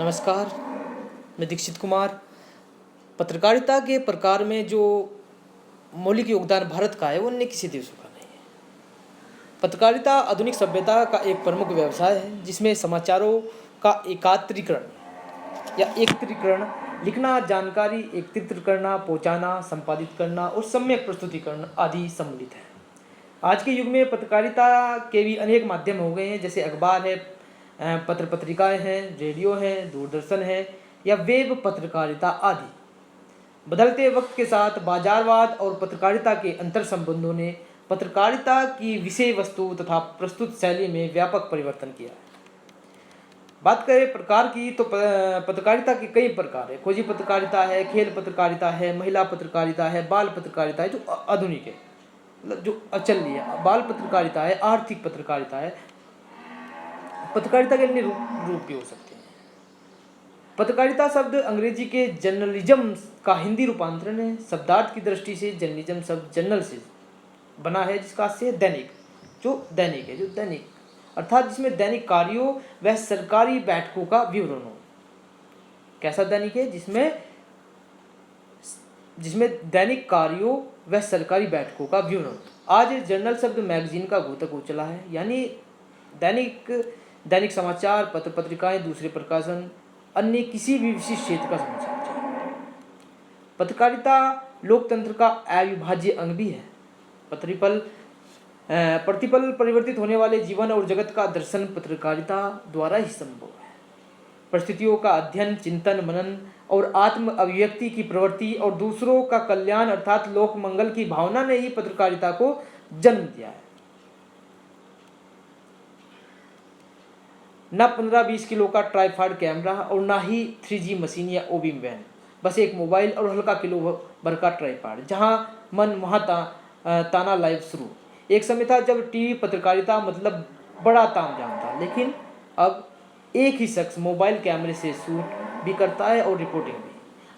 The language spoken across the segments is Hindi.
नमस्कार, मैं दीक्षित कुमार। पत्रकारिता के प्रकार में जो मौलिक योगदान भारत का है वो अन्य किसी देशों का नहीं है। पत्रकारिता आधुनिक सभ्यता का एक प्रमुख व्यवसाय है जिसमें समाचारों का एकात्रीकरण या एकत्रीकरण, लिखना, जानकारी एकत्रित करना, पहुंचाना, संपादित करना और सम्यक प्रस्तुतिकरण आदि सम्मिलित है। आज के युग में पत्रकारिता के भी अनेक माध्यम हो गए हैं, जैसे अखबार है, पत्र पत्रिकाएं हैं, रेडियो है, दूरदर्शन है या वेब पत्रकारिता आदि। बदलते वक्त के साथ बाजारवाद और पत्रकारिता के अंतर संबंधों ने पत्रकारिता की विषय वस्तु तथा प्रस्तुत शैली में व्यापक परिवर्तन किया है। बात करें प्रकार की तो पत्रकारिता के कई प्रकार है। खोजी पत्रकारिता है, खेल पत्रकारिता है, महिला पत्रकारिता है, बाल पत्रकारिता है जो आधुनिक है, मतलब जो चल रही है, बाल पत्रकारिता है, आर्थिक पत्रकारिता है। पत्रकारिता के अन्य रूप भी हो सकते हैं। पत्रकारिता शब्द अंग्रेजी के जर्नलिज्म का हिंदी रूपांतरण है। शब्दार्थ की दृष्टि से जर्नलिज्म शब्द जर्नल से बना है, जिसका अर्थ है दैनिक, जो दैनिक अर्थात जिसमें दैनिक कार्यों व सरकारी बैठकों का विवरण हो। कैसा दैनिक है? जिसमें दैनिक कार्यों व सरकारी बैठकों का विवरण। आज जर्नल शब्द मैगजीन का घोतक हो चला है, यानी दैनिक समाचार, पत्र पत्रिकाएं, दूसरे प्रकाशन, अन्य किसी भी विशिष्ट क्षेत्र का समाचार चाहिए। पत्रकारिता लोकतंत्र का अविभाज्य अंग भी है। प्रतिपल परिवर्तित होने वाले जीवन और जगत का दर्शन पत्रकारिता द्वारा ही संभव है। परिस्थितियों का अध्ययन, चिंतन, मनन और आत्म अभिव्यक्ति की प्रवृत्ति और दूसरों का कल्याण अर्थात लोक मंगल की भावना ने ही पत्रकारिता को जन्म दिया है। न 15-20 किलो का ट्राइपॉड कैमरा और ना ही 3G मशीन या ओबीम वैन, बस एक मोबाइल और हल्का किलो भर का ट्राइपॉड। जहां मन वहां ताना लाइव शुरू। एक समय था जब टीवी पत्रकारिता मतलब बड़ा तामझाम था, लेकिन अब एक ही शख्स मोबाइल कैमरे से शूट भी करता है और रिपोर्टिंग भी।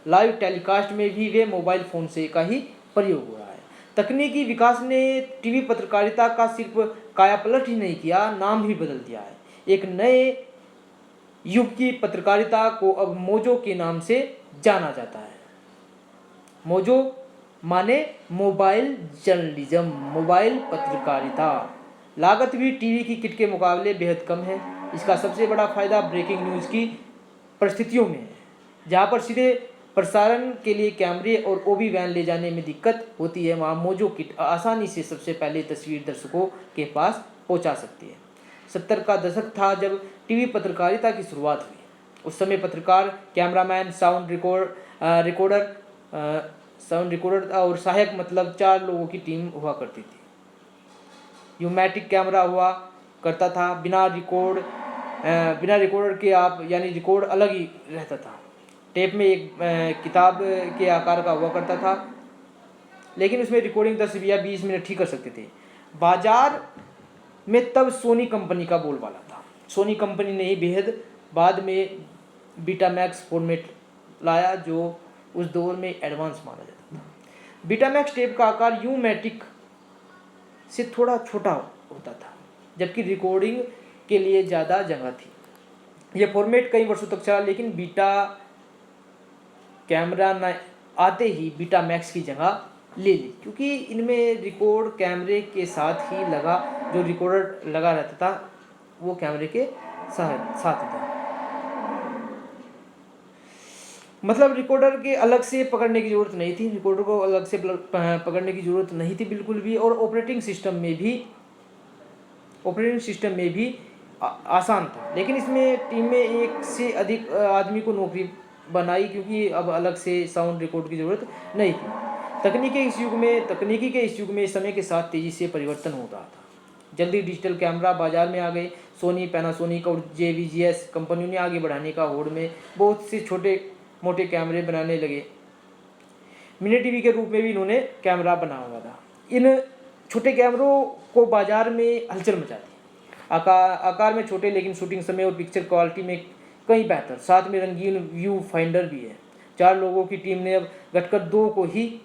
लाइव टेलीकास्ट में भी वे मोबाइल फ़ोन से का ही प्रयोग हो रहा है। तकनीकी विकास ने टीवी पत्रकारिता का सिर्फ कायापलट ही नहीं किया, नाम भी बदल दिया है। एक नए युग की पत्रकारिता को अब मोजो के नाम से जाना जाता है। मोजो माने मोबाइल जर्नलिज्म, मोबाइल पत्रकारिता। लागत भी टीवी की किट के मुकाबले बेहद कम है। इसका सबसे बड़ा फायदा ब्रेकिंग न्यूज़ की परिस्थितियों में है, जहाँ पर सीधे प्रसारण के लिए कैमरे और ओबी वैन ले जाने में दिक्कत होती है, वहाँ मोजो किट आसानी से सबसे पहले तस्वीर दर्शकों के पास पहुँचा सकती है। 70 का दशक था जब टीवी पत्रकारिता की शुरुआत हुई। उस समय पत्रकार, कैमरामैन, साउंड रिकॉर्डर और सहायक मतलब 4 लोगों की टीम हुआ करती थी। यूमैटिक कैमरा हुआ करता था, बिना रिकॉर्डर के आप यानी रिकॉर्ड अलग ही रहता था। टेप में एक किताब के आकार का हुआ करता था, लेकिन उसमें रिकॉर्डिंग 10 या 20 मिनट ही कर सकते थे। बाजार में तब सोनी कंपनी का बोलबाला था। सोनी कंपनी ने ही बेहद बाद में बीटामैक्स फॉर्मेट लाया, जो उस दौर में एडवांस माना जाता था। बीटामैक्स टेप का आकार यूमैटिक से थोड़ा छोटा होता था, जबकि रिकॉर्डिंग के लिए ज़्यादा जगह थी। यह फॉर्मेट कई वर्षों तक चला, लेकिन बीटा कैमरा न आते ही बीटामैक्स की जगह ले ली, क्योंकि इनमें रिकॉर्ड कैमरे के साथ ही लगा, जो रिकॉर्डर लगा रहता था वो कैमरे के साथ था। मतलब रिकॉर्डर के अलग से पकड़ने की ज़रूरत नहीं थी, रिकॉर्डर को अलग से पकड़ने की ज़रूरत नहीं थी बिल्कुल भी। और ऑपरेटिंग सिस्टम में भी आसान था। लेकिन इसमें टीम में एक से अधिक आदमी को नौकरी बनाई, क्योंकि अब अलग से साउंड रिकॉर्ड की ज़रूरत नहीं थी। तकनीकी के इस युग में समय के साथ तेज़ी से परिवर्तन हो रहा था। जल्दी डिजिटल कैमरा बाजार में आ गए। सोनी, पैनासोनिक और JVGS कंपनियों ने आगे बढ़ाने का होड़ में बहुत से छोटे मोटे कैमरे बनाने लगे। मिनी टीवी के रूप में भी इन्होंने कैमरा बना हुआ था। इन छोटे कैमरों को बाजार में हलचल मचा दी। आकार में छोटे, लेकिन शूटिंग समय और पिक्चर क्वालिटी में कहीं बेहतर। साथ में रंगीन व्यू फाइंडर भी है। 4 लोगों की टीम ने अब घटकर 2 को ही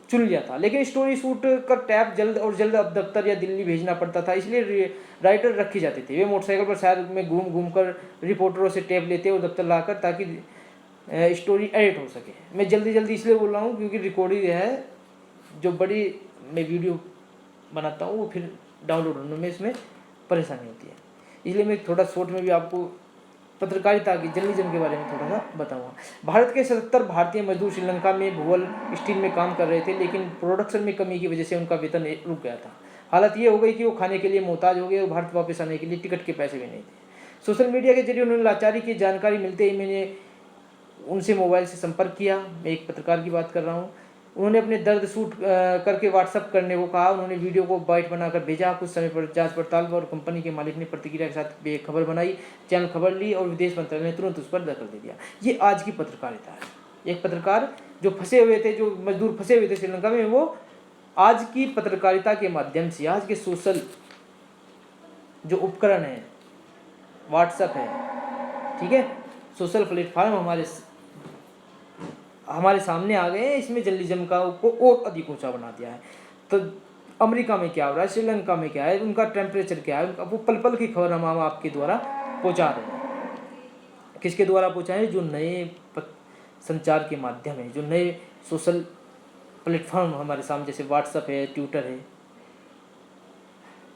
चुन लिया था, लेकिन स्टोरी शूट कर टैप जल्द और जल्द अब दफ्तर या दिल्ली भेजना पड़ता था, इसलिए राइटर रखे जाते थे। वे मोटरसाइकिल पर शहर में घूम घूम कर रिपोर्टरों से टैप लेते और दफ्तर लाकर, ताकि स्टोरी एडिट हो सके। मैं जल्दी जल्दी इसलिए बोल रहा हूँ क्योंकि रिकॉर्डिंग है, जो बड़ी मैं वीडियो बनाता हूँ वो फिर डाउनलोड होने में इसमें परेशानी होती है, इसलिए मैं थोड़ा शॉर्ट में भी आपको पत्रकारिता की जर्नलिज्म के बारे में थोड़ा सा बताऊंगा। भारत के 77 भारतीय मजदूर श्रीलंका में भुवल स्टील में काम कर रहे थे, लेकिन प्रोडक्शन में कमी की वजह से उनका वेतन रुक गया था। हालत ये हो गई कि वो खाने के लिए मोहताज हो गए और भारत वापस आने के लिए टिकट के पैसे भी नहीं थे। सोशल मीडिया के जरिए उन्होंने लाचारी की जानकारी मिलते ही मैंने उनसे मोबाइल से संपर्क किया। मैं एक पत्रकार की बात कर रहा हूँ। उन्होंने अपने दर्द शूट करके व्हाट्सअप करने को कहा। उन्होंने वीडियो को बाइट बनाकर भेजा। कुछ समय पर जांच पड़ताल और कंपनी के मालिक ने प्रतिक्रिया के साथ बेखबर बनाई। चैनल खबर ली और विदेश मंत्रालय ने तुरंत उस पर दखल दे दिया। ये आज की पत्रकारिता है। एक पत्रकार जो फंसे हुए थे, जो मजदूर फंसे हुए थे श्रीलंका में, वो आज की पत्रकारिता के माध्यम से, आज के सोशल जो उपकरण है, व्हाट्सएप है, ठीक है, सोशल प्लेटफॉर्म हमारे सामने आ गए हैं। इसमें जर्नलिज्म को और अधिक ऊंचा बना दिया है। तो अमेरिका में क्या हो रहा है, श्रीलंका में क्या है, उनका टेम्परेचर क्या है, वो पल पल की खबर हम आपके द्वारा पहुंचा रहे हैं। किसके द्वारा पहुंचाएं? जो नए संचार के माध्यम है, जो नए सोशल प्लेटफॉर्म हमारे सामने, जैसे व्हाट्सएप है, ट्विटर है।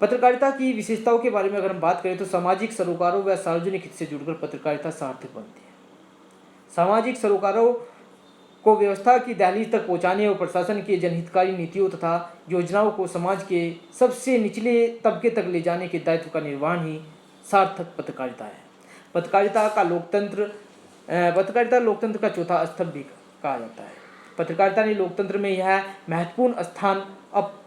पत्रकारिता की विशेषताओं के बारे में अगर हम बात करें तो सामाजिक सरोकारों व सार्वजनिक हित से जुड़कर पत्रकारिता सार्थक बनती है। सामाजिक सरोकारों को व्यवस्था की दहलीज तक पहुंचाने और प्रशासन की जनहितकारी नीतियों तथा योजनाओं को समाज के सबसे निचले तबके तक ले जाने के दायित्व का निर्वहन ही सार्थक पत्रकारिता है। पत्रकारिता लोकतंत्र का चौथा स्तंभ भी कहा जाता है। पत्रकारिता ने लोकतंत्र में यह महत्वपूर्ण स्थान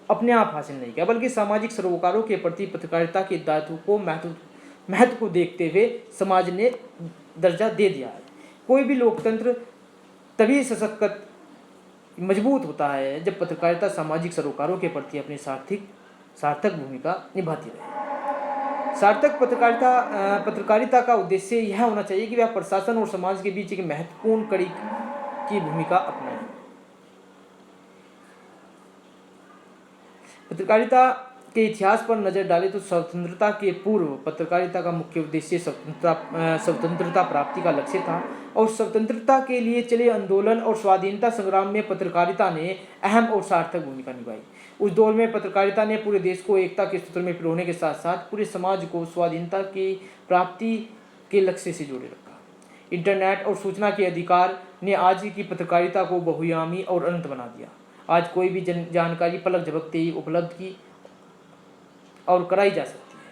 अपने आप हासिल नहीं किया, बल्कि सामाजिक सरोकारों के प्रति पत्रकारिता के दायित्व को महत्व को देखते हुए समाज ने दर्जा दे दिया है। कोई भी लोकतंत्र तभी सशक्त मजबूत होता है जब पत्रकारिता सामाजिक सरोकारों के प्रति अपनी सार्थक भूमिका निभाती रहे। सार्थक पत्रकारिता का उद्देश्य यह होना चाहिए कि वह प्रशासन और समाज के बीच एक महत्वपूर्ण कड़ी की भूमिका अपनाए। पत्रकारिता के इतिहास पर नजर डालें तो स्वतंत्रता के पूर्व पत्रकारिता का मुख्य उद्देश्य स्वतंत्रता प्राप्ति का लक्ष्य था, और स्वतंत्रता के लिए चले आंदोलन और स्वाधीनता संग्राम में पत्रकारिता ने अहम और सार्थक भूमिका निभाई। उस दौर में पत्रकारिता ने पूरे देश को एकता के सूत्र में पिरोने के साथ साथ पूरे समाज को स्वाधीनता की प्राप्ति के लक्ष्य से जोड़े रखा। इंटरनेट और सूचना के अधिकार ने आज की पत्रकारिता को बहुआयामी और अनंत बना दिया। आज कोई भी जानकारी पलक झपकते ही उपलब्ध की और कराई जा सकती है।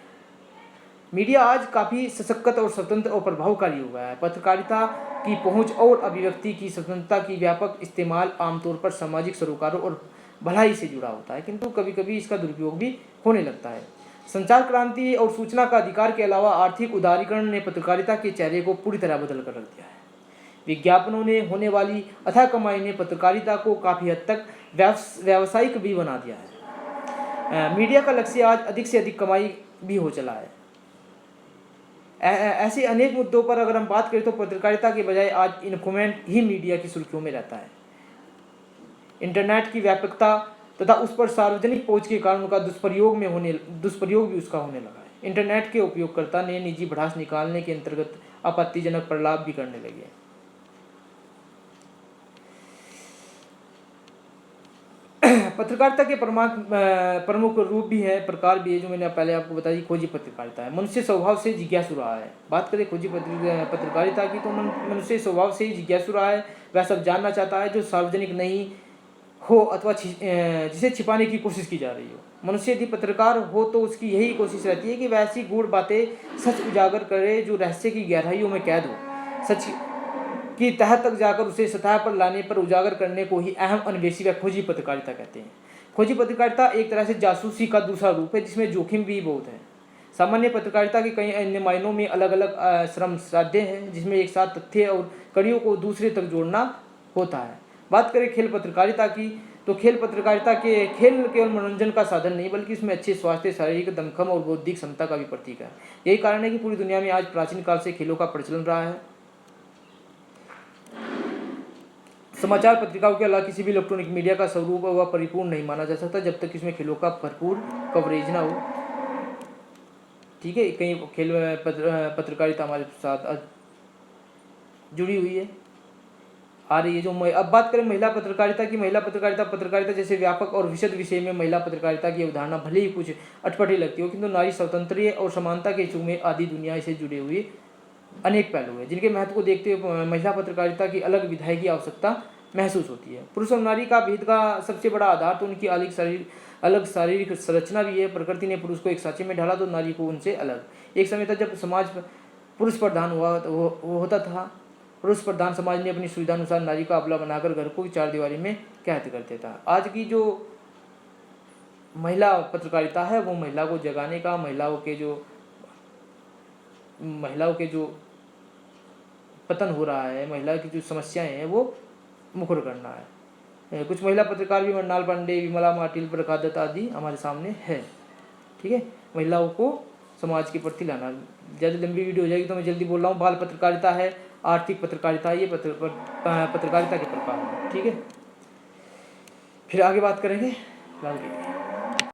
मीडिया आज काफ़ी सशक्त और स्वतंत्र और प्रभावकारी हो गया है। पत्रकारिता की पहुंच और अभिव्यक्ति की स्वतंत्रता की व्यापक इस्तेमाल आमतौर पर सामाजिक सरोकारों और भलाई से जुड़ा होता है, किंतु कभी कभी इसका दुरुपयोग भी होने लगता है। संचार क्रांति और सूचना का अधिकार के अलावा आर्थिक उदारीकरण ने पत्रकारिता के चेहरे को पूरी तरह बदल कर रख दिया है। विज्ञापनों ने होने वाली अथाह कमाई ने पत्रकारिता को काफ़ी हद तक व्यावसायिक भी बना दिया है। मीडिया का लक्ष्य आज अधिक से अधिक कमाई भी हो चला है। ऐसे अनेक मुद्दों पर अगर हम बात करें तो पत्रकारिता के बजाय आज इन्फोमेंट ही मीडिया की सुर्खियों में रहता है। इंटरनेट की व्यापकता तथा उस पर सार्वजनिक पहुंच के कारण उनका दुष्प्रयोग भी उसका होने लगा है। इंटरनेट के उपयोगकर्ता ने निजी भड़ास निकालने के अंतर्गत आपत्तिजनक प्रलाप भी करने लगे। पत्रकारिता के प्रमुख रूप भी है, प्रकार भी है, जो मैंने पहले आपको बताई। खोजी पत्रकारिता है। मनुष्य स्वभाव से जिज्ञासु रहा है। बात करें खोजी पत्रकारिता की तो मनुष्य स्वभाव से ही जिज्ञासु रहा है। वह सब जानना चाहता है जो सार्वजनिक नहीं हो अथवा जिसे छिपाने की कोशिश की जा रही हो। मनुष्य यदि पत्रकार हो तो उसकी यही कोशिश रहती है कि वह ऐसी गूढ़ बातें सच उजागर करे जो रहस्य की गहराइयों में कैद हो। सच की तह तक जाकर उसे सतह पर लाने पर उजागर करने को ही अहम अन्वेषी व खोजी पत्रकारिता कहते हैं। खोजी पत्रकारिता एक तरह से जासूसी का दूसरा रूप है, जिसमें जोखिम भी बहुत है। सामान्य पत्रकारिता के कई अन्य मायनों में अलग अलग श्रम साध्य हैं, जिसमें एक साथ तथ्य और कड़ियों को दूसरे तक जोड़ना होता है। बात करें खेल पत्रकारिता की तो खेल केवल मनोरंजन का साधन नहीं, बल्कि इसमें अच्छे स्वास्थ्य, शारीरिक दमखम और बौद्धिक क्षमता का भी प्रतीक है। यही कारण है कि पूरी दुनिया में आज प्राचीन काल से खेलों का प्रचलन रहा है। समाचार पत्रिकाओं के अलावा किसी भी इलेक्ट्रॉनिक मीडिया का स्वरूप व परिपूर्ण नहीं माना जा सकता जब तक इसमें खेलों का भरपूर कवरेज ना हो। ठीक है, कई खेल पत्रकारिता हमारे साथ जुड़ी हुई है, आ रही है। जो अब बात करें महिला पत्रकारिता की, महिला पत्रकारिता जैसे व्यापक और विशद विषय में महिला पत्रकारिता की अवधारणा भले ही कुछ अटपटी लगती हो, किंतु नारी स्वतंत्र और समानता के इच्छुक में आदि दुनिया से जुड़े हुए अनेक पहलू हैं, जिनके महत्व को देखते हुए महिला पत्रकारिता की अलग विधायी की आवश्यकता महसूस होती है। पुरुष और नारी का भेद का सबसे बड़ा आधार तो उनकी अलग शारीरिक संरचना भी है। प्रकृति ने पुरुष को एक सांचे में ढाला तो नारी को उनसे अलग। एक समय था जब समाज पुरुष प्रधान होता था। पुरुष प्रधान समाज ने अपनी सुविधा अनुसार नारी का अबला बनाकर घर को चार दीवारी में कैद कर देता था। आज की जो महिला पत्रकारिता है वो महिला को जगाने का, महिलाओं के जो पतन हो रहा है, महिला की जो समस्याएं हैं वो मुखर करना है। कुछ महिला पत्रकार भी मृणाल पांडे, विमला माटिल, प्रकाश दत्त आदि हमारे सामने है। ठीक है, महिलाओं को समाज के प्रति लाना। ज़्यादा लंबी वीडियो हो जाएगी तो मैं जल्दी बोल रहा हूँ। बाल पत्रकारिता है, आर्थिक पत्रकारिता, ये पत्रकारिता के प्रकार हैं। ठीक है, फिर आगे बात करेंगे।